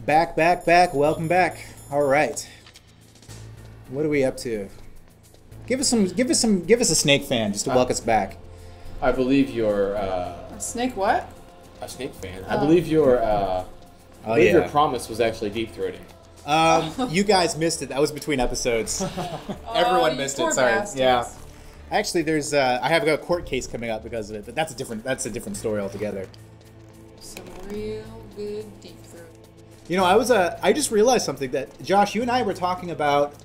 Back, back, back. Welcome back. All right. What are we up to? Give us a snake fan just to welcome us back. I believe you're A snake what? a snake fan. I believe your your promise was actually deep throating. You guys missed it. That was between episodes. Everyone missed it. Sorry. Bastards. Yeah. Actually, there's I have a court case coming up because of it, but that's a different story altogether. Some real good deep throat. You know, I just realized something that Josh, you and I were talking about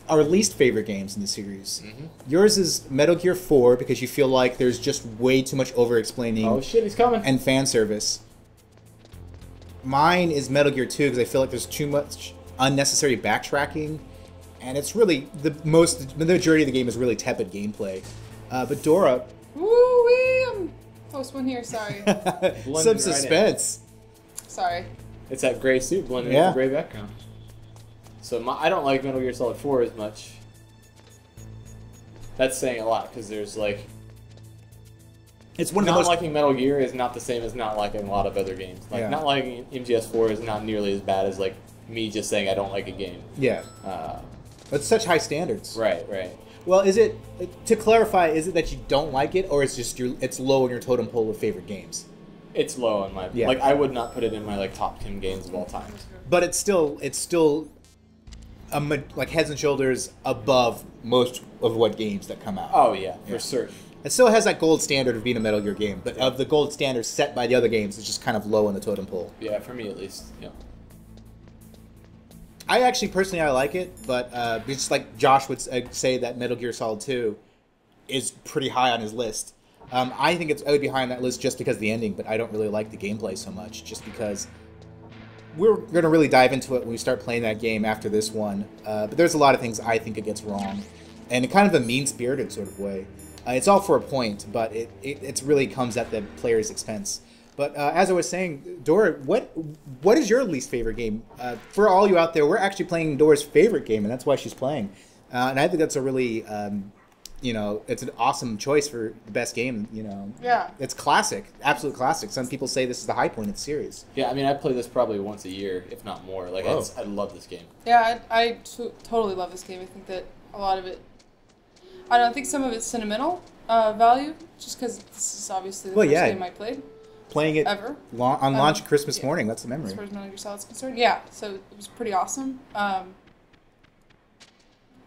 our least favorite games in the series. Mm-hmm. Yours is Metal Gear 4 because you feel like there's just way too much over-explaining. Oh shit, he's coming. And fan service. Mine is Metal Gear 2 because I feel like there's too much unnecessary backtracking, and it's really the majority of the game is really tepid gameplay. But Dora, Woo-wee! Post one here, sorry. some suspense. Sorry. It's that gray suit blending with the gray background. So I don't like Metal Gear Solid 4 as much. That's saying a lot because there's like. It's one of not the most... liking Metal Gear is not the same as not liking a lot of other games. Like not liking MGS4 is not nearly as bad as like me just saying I don't like a game. Yeah. It's such high standards. Right, right. Well, is it, to clarify, is it that you don't like it, or it's just it's low on your totem pole of favorite games? It's low on my like I would not put it in my like top 10 games of all time. But it's still like heads and shoulders above most of what games that come out. Oh yeah, for certain. It still has that gold standard of being a Metal Gear game, but of the gold standard set by the other games, it's just kind of low on the totem pole. Yeah, for me at least. Yeah. I actually personally I like it, but just like Josh would say that Metal Gear Solid 2 is pretty high on his list. I think it would be high on that list just because of the ending, but I don't really like the gameplay so much, just because we're going to really dive into it when we start playing that game after this one. But there's a lot of things I think it gets wrong, and in kind of a mean-spirited sort of way. It's all for a point, but it really comes at the player's expense. But as I was saying, Dora, what is your least favorite game? For all you out there, we're actually playing Dora's favorite game, and that's why she's playing. And I think that's a really, it's an awesome choice for the best game. Yeah. It's classic, absolute classic. Some people say this is the high point of the series. Yeah, I mean, I play this probably once a year, if not more. Like, I love this game. Yeah, I totally love this game. I think that a lot of it, I think some of it's sentimental value, just because this is obviously the first game I played. Playing it ever on launch Christmas morning, that's the memory. As far as Metal Gear Solid is concerned, yeah. So it was pretty awesome. But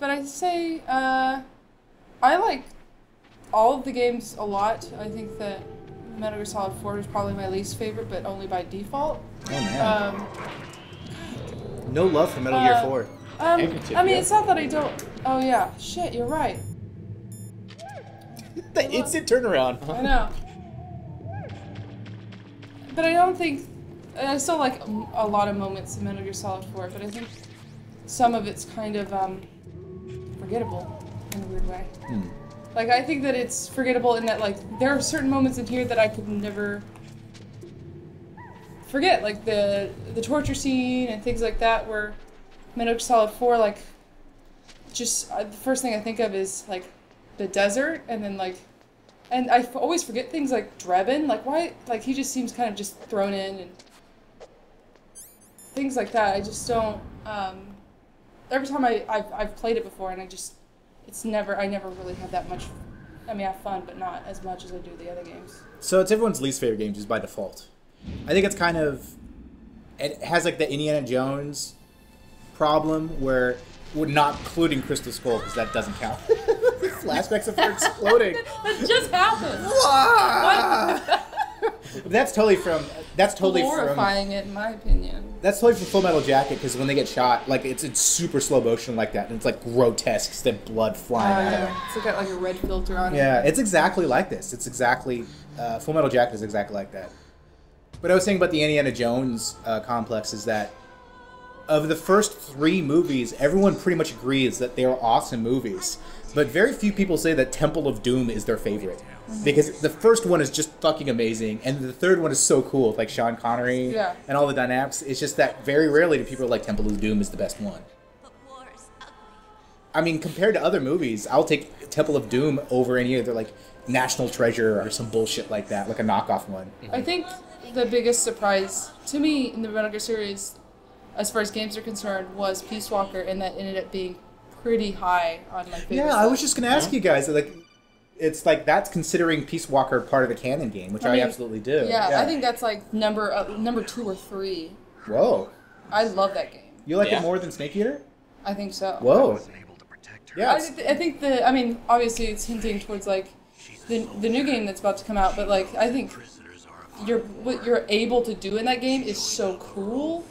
I'd say I like all of the games a lot. I think that Metal Gear Solid 4 is probably my least favorite, but only by default. Oh man. No love for Metal Gear 4. I mean, it's not that I don't. Oh yeah, shit, you're right. The instant turnaround. I know. But I don't think, I still like a lot of moments in Metal Gear Solid 4, but I think some of it's kind of forgettable in a weird way. Like, I think that it's forgettable in that, like, there are certain moments in here that I could never forget, like the torture scene and things like that, where Metal Gear Solid 4, like, just, the first thing I think of is, like, the desert, and then, like, and I always forget things like Drebin, like why, like he just seems kind of just thrown in and things like that. I just don't. Every time I've played it before, and I never really have that much. I mean, I have fun, but not as much as I do the other games. So it's everyone's least favorite game just by default. I think it's kind of, it has like the Indiana Jones problem where we're not including Crystal Skull because that doesn't count. Flashbacks of her exploding. That just happened. That's totally from. Glorifying it, in my opinion. That's totally from Full Metal Jacket because when they get shot, like it's super slow motion like that, and it's like grotesque, it's the blood flying out. It's got like a red filter on it. Yeah, it's exactly like this. It's exactly Full Metal Jacket is exactly like that. But I was saying about the Indiana Jones complex is that of the first 3 movies, everyone pretty much agrees that they are awesome movies. But very few people say that Temple of Doom is their favorite. Because the first one is just fucking amazing, and the third one is so cool, like Sean Connery and all the dynamics. It's just that very rarely do people like Temple of Doom is the best one. I mean, compared to other movies, I'll take Temple of Doom over any other, like, National Treasure or some bullshit like that, like a knockoff one. I think the biggest surprise to me in the Metal Gear series as far as games are concerned, was Peace Walker, and that ended up being pretty high on my favorite. Yeah, I was just gonna ask you guys, like, it's like that's considering Peace Walker part of a canon game, which I mean, absolutely do. Yeah, I think that's like number 2 or 3. Whoa. I love that game. You like it more than Snake Eater? I think so. Whoa. Yeah. I think I mean, obviously it's hinting towards like the new game that's about to come out, but like I think what you're able to do in that game is so cool.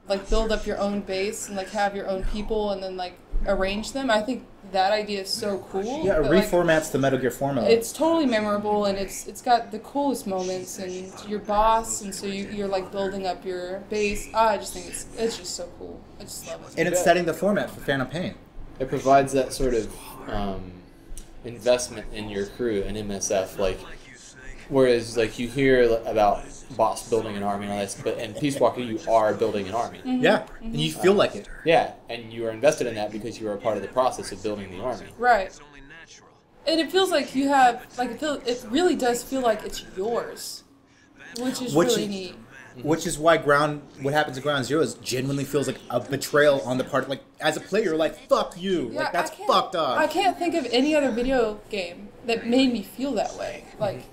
Like build up your own base and like have your own people and then like arrange them. I think that idea is so cool. Yeah, it reformats the Metal Gear formula. It's totally memorable and it's got the coolest moments and your boss, and so you're like building up your base. I just think it's just so cool. I just love it. And it's setting the format for Phantom Pain. It provides that sort of investment in your crew in MSF, like whereas like you hear about boss building an army and all this, but in Peace Walker you are building an army. Mm-hmm. Yeah, and you feel like it. Yeah, and you are invested in that because you are a part of the process of building the army. Right. And it feels like you have like it really does feel like it's yours, which is really neat. Which is why what happens at Ground Zero genuinely feels like a betrayal on the part, like, as a player, you're like, fuck you. Yeah, like, that's fucked up. I can't think of any other video game that made me feel that way. Like,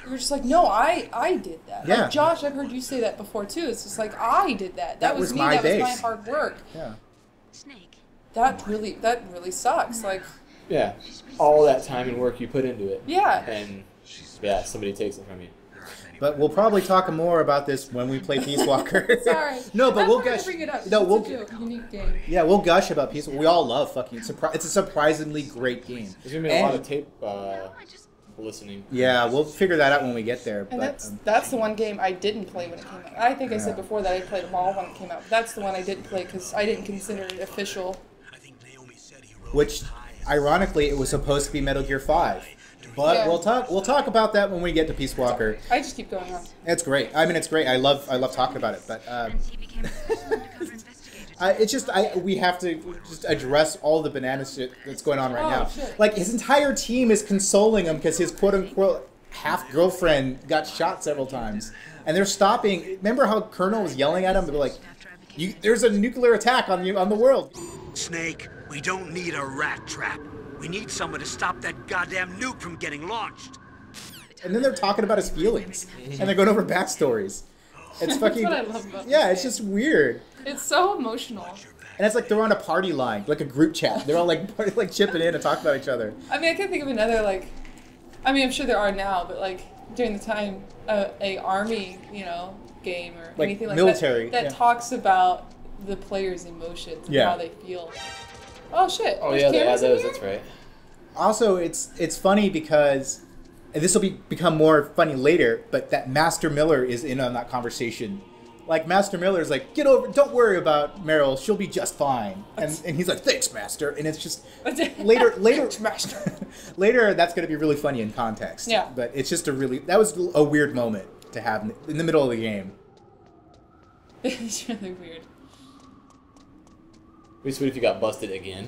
you're just like, no, I did that. Yeah. Like, Josh, I've heard you say that before, too. It's just like, I did that. That was me. my That base. was my hard work. Yeah. That really sucks. Like, Yeah, all that time and work you put into it. yeah. And, yeah, somebody takes it from you. But we'll probably talk more about this when we play Peace Walker. Sorry. No, but I'm we'll not gonna gush. bring it up. No, we'll. It's a unique game. Yeah, we'll gush about Peace Walker. We all love fucking. It's a surprisingly great game. There's gonna be a lot of tape listening. Yeah, we'll figure that out when we get there. And but, that's the one game I didn't play when it came out. I think I said before that I played them all when it came out. But that's the one I didn't play because I didn't consider it official. which, ironically, it was supposed to be Metal Gear 5. But Yeah. we'll talk about that when we get to Peace Walker. I just keep going on. It's great. I mean, it's great. I love talking about it. But it's just we have to just address all the banana shit that's going on right now. Shit. Like, his entire team is consoling him because his quote unquote half girlfriend got shot several times, and they're stopping. Remember how Colonel was yelling at him? They're like, "There's a nuclear attack on the world." Snake, we don't need a rat trap. We need someone to stop that goddamn nuke from getting launched. And then they're talking about his feelings, and they're going over backstories. It's fucking. That's what I love about yeah, this it's game. just weird. It's so emotional. And it's like they're on a party line, like a group chat. They're all like chipping in and talking about each other. I mean, I can't think of another, like, I mean, I'm sure there are now, but, like, during the time, a army, game or Like anything like military, that yeah. talks about the player's emotions and Yeah. how they feel. Oh, shit. Oh There's yeah, they cameras had in those. here? That's right. Also, it's funny because, and this will become more funny later, but that Master Miller is in on that conversation. Like, Master Miller's like, don't worry about Meryl, she'll be just fine. And he's like, thanks, Master. And it's just, later, Master. later, that's going to be really funny in context. Yeah. But it's just that was a weird moment to have in the middle of the game. It's really weird. What if you got busted again?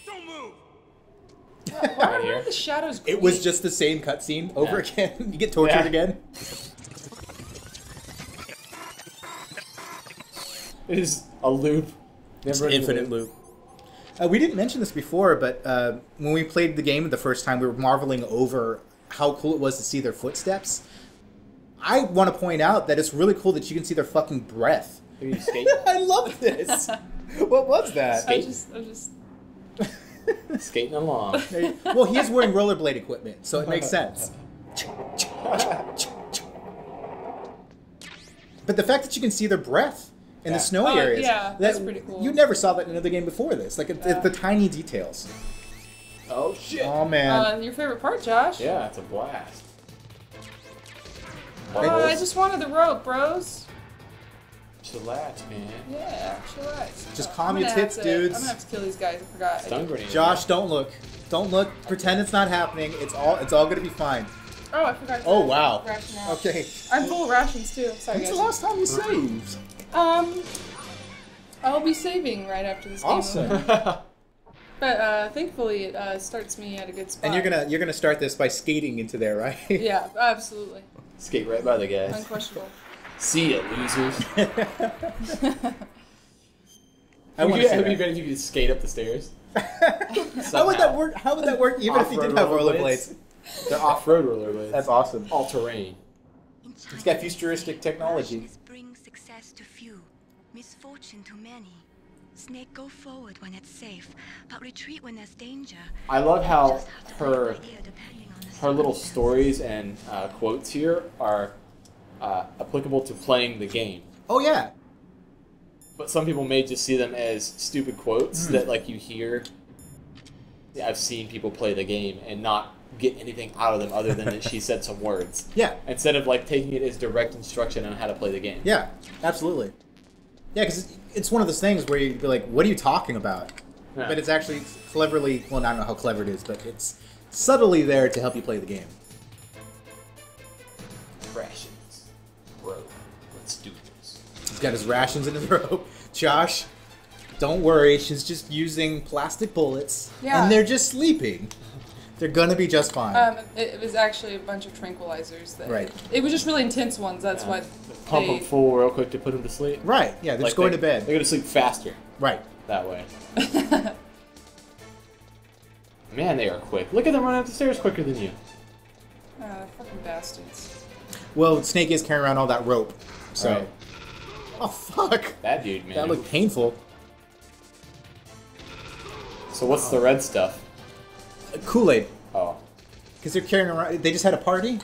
Don't move! Why Right are here. the shadows green? It was just the same cutscene over Yeah. again. You get tortured Yeah. again. It is a loop. Never ending Infinite loop. We didn't mention this before, but when we played the game the first time, we were marveling over how cool it was to see their footsteps. I want to point out that it's really cool that you can see their fucking breath. Are you skate? I love this. What was that? I'm just... Skating along. Well, he is wearing rollerblade equipment, so it makes sense. But the fact that you can see their breath in the snowy areas, yeah, that's pretty cool. You never saw that in another game before this. Like, it's the tiny details. Oh shit. Oh, man. your favorite part, Josh? Yeah, it's a blast. I just wanted the rope, bros. Chillax, man. Yeah, chillax. Just calm I'm your gonna tits, have to- dudes. I'm gonna have to kill these guys. I forgot. Stun grenade. Josh, don't look. Don't look. Pretend it's not happening. It's all gonna be fine. Oh, I forgot. Oh, wow. Ration out. Okay. I'm full of rations too. Sorry, When's guys. the last time you saved? I'll be saving right after this game. Awesome. Over. But thankfully, it starts me at a good spot. And you're gonna start this by skating into there, right? Yeah, absolutely, Skate right by the guys. unquestionable. See ya, losers. I want It to see would be that. better if you could skate up the stairs. How would that work? How would that work even if you did have rollerblades? They're off-road rollerblades. That's awesome. All-terrain. It's got futuristic technology. Brings success to few, misfortune to many. Snake, go forward when it's safe, but retreat when there's danger. I love how Just have to play her by ear depending on the her little circumstances. stories and quotes here are applicable to playing the game. Oh yeah. But some people may just see them as stupid quotes that, like, you hear. I've seen people play the game and not get anything out of them other than that she said some words. Yeah. Instead of, like, taking it as direct instruction on how to play the game. Yeah. Absolutely. Yeah, because it's one of those things where you'd be like, "What are you talking about?" Yeah. But it's actually cleverly. Well, I don't know how clever it is, but it's subtly there to help you play the game. Rations. Bro, let's do this. He's got his rations in his robe. Josh, don't worry. She's just using plastic bullets, Yeah. and they're just sleeping. They're gonna be just fine. It was actually a bunch of tranquilizers. That, Right. It was just really intense ones. That's what. Pump they- them full real quick to put them to sleep. Right. Yeah, they're just going to bed. They're going to sleep faster Right. that way. Man, they are quick. Look at them running up the stairs quicker than you. Fucking bastards. Well, Snake is carrying around all that rope, so. Right. Oh fuck! That dude, man. That looked painful. So what's the red stuff? Kool-Aid, Oh. because they're carrying around. They just had a party,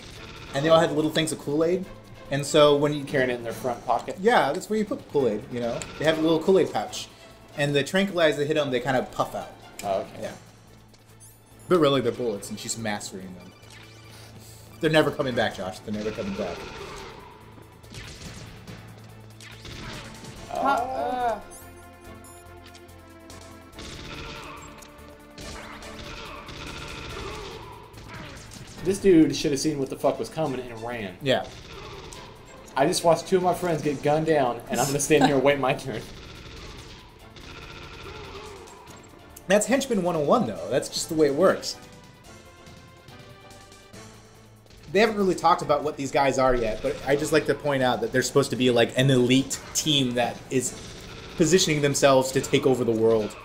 and they all had little things of Kool-Aid, and so when you Carrying it in their front pocket. yeah, that's where you put the Kool-Aid. You know, they have a little Kool-Aid pouch, and the tranquilizer hit them. They kind of puff out. Oh, okay. Yeah. But really, they're bullets, and she's mastering them. They're never coming back, Josh. They're never coming back. This dude should have seen what the fuck was coming and ran. Yeah. I just watched two of my friends get gunned down, and I'm going to stand here and wait my turn. That's Henchman 101, though. That's just the way it works. They haven't really talked about what these guys are yet, but I just like to point out that they're supposed to be like an elite team that is positioning themselves to take over the world.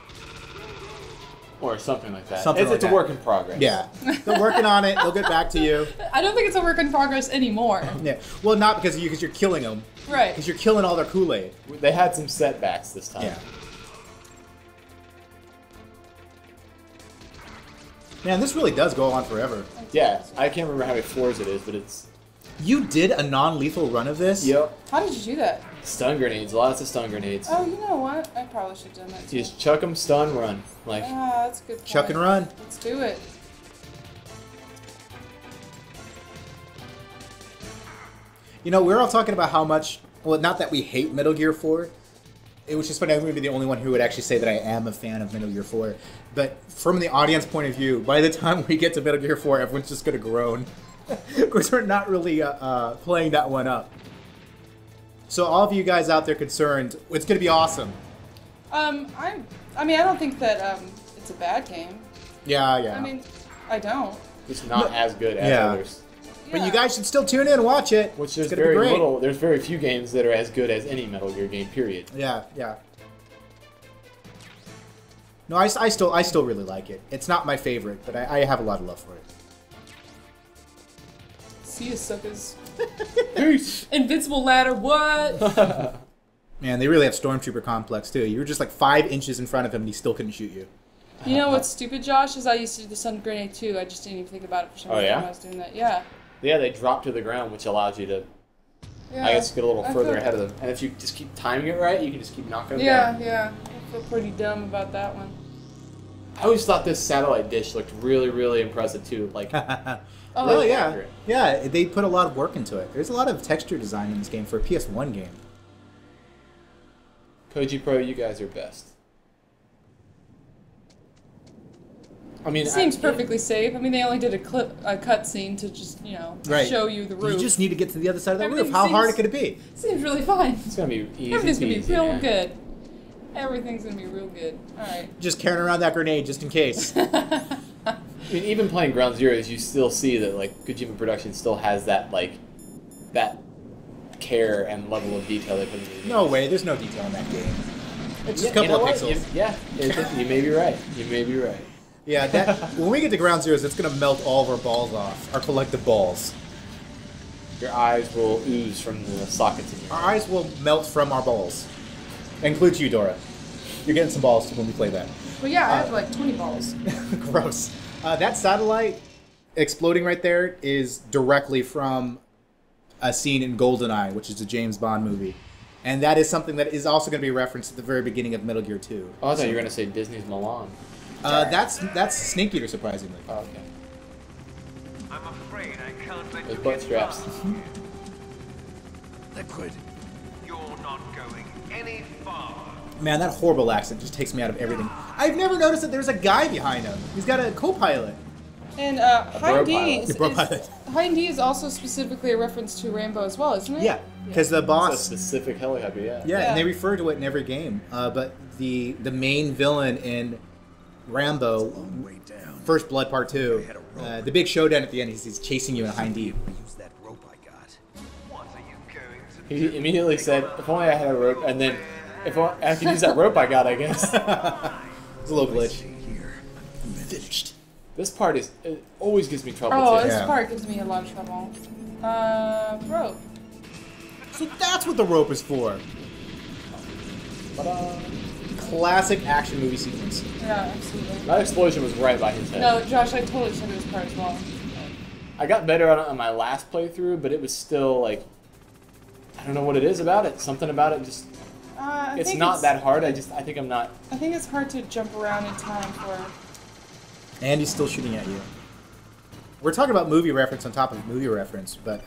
Or something like that. Something like It's a that. work in progress. Yeah. They're working on it. They'll get back to you. I don't think it's a work in progress anymore. Yeah. Well, not because you're killing them. Right. Because you're killing all their Kool-Aid. They had some setbacks this time. Yeah. Man, this really does go on forever. Yeah, I can't remember how many floors it is, but it's... You did a non-lethal run of this? Yep. How did you do that? Stun grenades. Lots of stun grenades. Oh, you know what? I probably should have done that too. You just chuck them, stun, run. Like, Ah, that's a good point. Chuck and run. Let's do it. You know, we're all talking about how much... Well, not that we hate Metal Gear 4. It was just funny. I'm going to be the only one who would actually say that I am a fan of Metal Gear 4. But from the audience point of view, by the time we get to Metal Gear 4, everyone's just going to groan. Because we're not really playing that one up. So all of you guys out there concerned, it's going to be awesome. I mean, I don't think that it's a bad game. Yeah, yeah. I mean, I don't. just not as good as Yeah. others. But Yeah. you guys should still tune in and watch it. Which It's there's gonna be very great. little. There's very few games that are as good as any Metal Gear game. Period. Yeah, yeah. No, I still really like it. It's not my favorite, but I have a lot of love for it. See you, suckers. Peace. Invincible ladder, what? Man, they really have Stormtrooper complex too. You were just like 5 inches in front of him and he still couldn't shoot you. You know what's stupid, Josh? Is I used to do the stun grenade too. I just didn't even think about it for some Oh, reason yeah? when I was doing that. Yeah. Yeah, they drop to the ground, which allows you to, Yeah. I guess, get a little I further feel- ahead of them. And if you just keep timing it right, you can just keep knocking them Yeah, down. yeah. I feel pretty dumb about that one. I always thought this satellite dish looked really, really impressive too. Like, Oh, Really, yeah. yeah. accurate. Yeah, they put a lot of work into it. There's a lot of texture design in this game for a PS1 game. Koji Pro, you guys are best. I mean, It seems perfectly safe. I mean, they only did a cutscene to just, Right. show you the roof. You just need to get to the other side of that roof. Everything How hard seems- could it be? Seems really fine. It's gonna be easy. Everything's gonna be peasy, real man. good. Everything's gonna be real good. All right. Just carrying around that grenade just in case. I mean, even playing Ground Zeroes, you still see that like Kojima Productions still has that like that care and level of detail they put into the game. No way, there's no detail in that game. It's just a you couple know of what? pixels. You may be right. You may be right. Yeah, that when we get to ground zeros, it's gonna melt all of our balls off, our collective balls. Your eyes will ooze from the sockets in your Our eyes will melt from our balls. Includes you, Dora. You're getting some balls when we play that. But yeah, I have like 20 balls. Gross. That satellite exploding right there is directly from a scene in GoldenEye, which is a James Bond movie. And that is something that is also going to be referenced at the very beginning of Metal Gear 2. Oh, I thought you were going to say Disney's Milan. That's Snake Eater, surprisingly. Oh, okay. I'm afraid I can't let Those you butt get straps. past. Liquid. You're not going any farther. Man, that horrible accent just takes me out of everything. I've never noticed that there's a guy behind him. He's got a co-pilot. And bro High D is also specifically a reference to Rambo as well, isn't it? Yeah, because the It's a boss... specific helicopter, yeah. Yeah, Yeah. and they refer to it in every game. But the main villain in Rambo, Way down. First Blood Part 2, the big showdown at the end, he's chasing you in a hind D. Use that rope I got. What are you going to do? He immediately said, if only I had a rope, and then if I could use that rope I got, I guess. It's a little glitch. Here. Finished. This part it always gives me trouble, Oh, too. this Yeah. part gives me a lot of trouble. Rope. So that's what the rope is for. Ta-da. Classic action movie sequence. Yeah, absolutely. That explosion was right by his head. No, Josh, I totally said it was part as well. I got better on it on my last playthrough, but it was still like, I don't know what it is about it. Something about it just, I it's think not that hard. I think I'm not. I think it's hard to jump around in time for. And he's still shooting at you. We're talking about movie reference on top of movie reference, but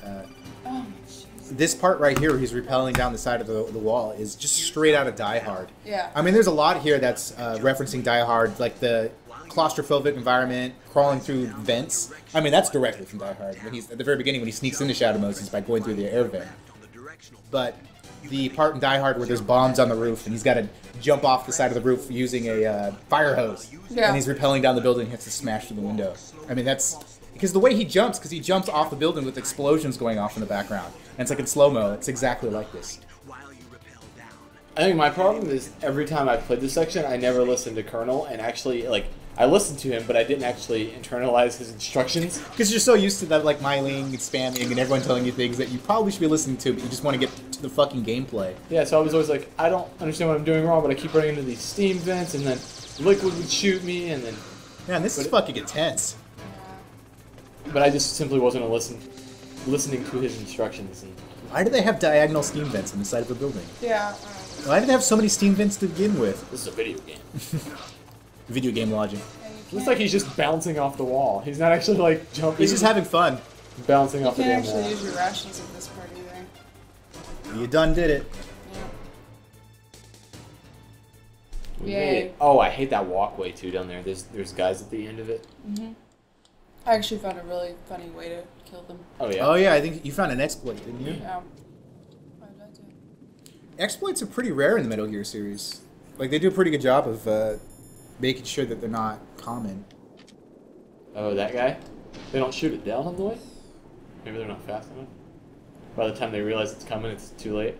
Oh, jeez. this part right here where he's rappelling down the side of the wall is just straight out of Die Hard. Yeah. I mean, there's a lot here that's referencing Die Hard, like the claustrophobic environment, crawling through vents. I mean, that's directly from Die Hard. When he's at the very beginning, when he sneaks into Shadow Moses by going through the air vent. But the part in Die Hard where there's bombs on the roof and he's got to jump off the side of the roof using a fire hose, Yeah. and he's rappelling down the building and has to smash through the window. I mean, that's because the way he jumps, because he jumps off the building with explosions going off in the background, and it's like in slow mo. It's exactly like this. I think my problem is every time I played this section, I never listened to Colonel, and actually, like, I listened to him, but I didn't actually internalize his instructions. Because you're so used to that, like, miling and spamming and everyone telling you things that you probably should be listening to, but you just want to get to the fucking gameplay. Yeah, so I was always like, I don't understand what I'm doing wrong, but I keep running into these steam vents, and then liquid would shoot me, and then... Man, this is fucking intense. But I just simply wasn't listening to his instructions. And Why do they have diagonal steam vents on the side of a building? Yeah. Why do they have so many steam vents to begin with? this is a video game. Video game logic. It looks like he's just bouncing off the wall. He's not actually, like, jumping. He's just having fun. bouncing You off the can't damn actually wall. use your rations at this part either. You done did it. We Yay. made it. Oh, I hate that walkway, too, down there. There's guys at the end of it. I actually found a really funny way to kill them. Oh, yeah. Oh yeah, I think you found an exploit, didn't you? Yeah. Why did I do? Exploits are pretty rare in the Metal Gear series. Like, they do a pretty good job of making sure that they're not common. Oh, that guy? They don't shoot it down on the way? Maybe they're not fast enough? By the time they realize it's coming, it's too late?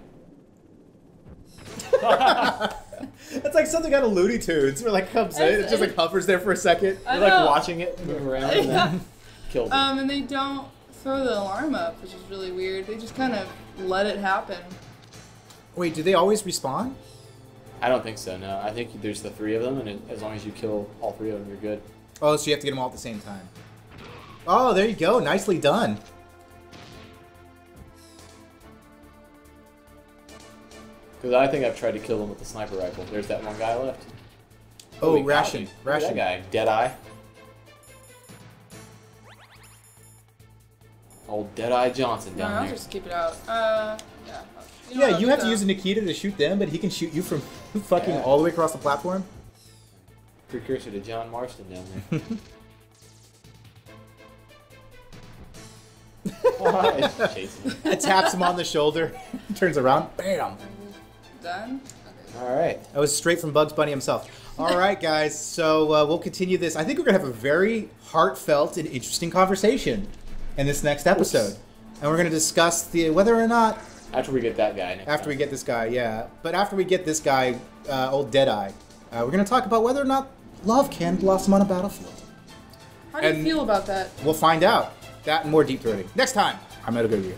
That's like something out of Looney Tunes where, like, comes in, it just, like, hovers there for a second. I You're, like, know. watching it move around and then kills it. And they don't throw the alarm up, which is really weird. They just kind of let it happen. Wait, do they always respawn? I don't think so, no. I think there's the three of them, and as long as you kill all three of them, you're good. Oh, so you have to get them all at the same time. Oh, there you go. Nicely done. Because I think I've tried to kill them with the sniper rifle. There's that one guy left. Oh, he got Ration. me. Look at Ration. That guy. Deadeye. Old Deadeye Johnson No, down I'll there. just keep it out. Yeah. You know Yeah, what, you have to so- use a Nikita to shoot them, but he can shoot you from fucking Yeah. all the way across the platform. Precursor to John Marston down there. It's chasing him. It taps him on the shoulder, turns around, bam. Done? Okay. All right. That was straight from Bugs Bunny himself. All right, guys, so we'll continue this. I think we're going to have a very heartfelt and interesting conversation in this next episode. And we're going to discuss whether or not After we get that guy. After we get this guy, yeah. But after we get this guy, old Deadeye, we're going to talk about whether or not love can blossom on a battlefield. How do you And feel about that? We'll find out. That and more deep throating. Next time on Metal Gear Review.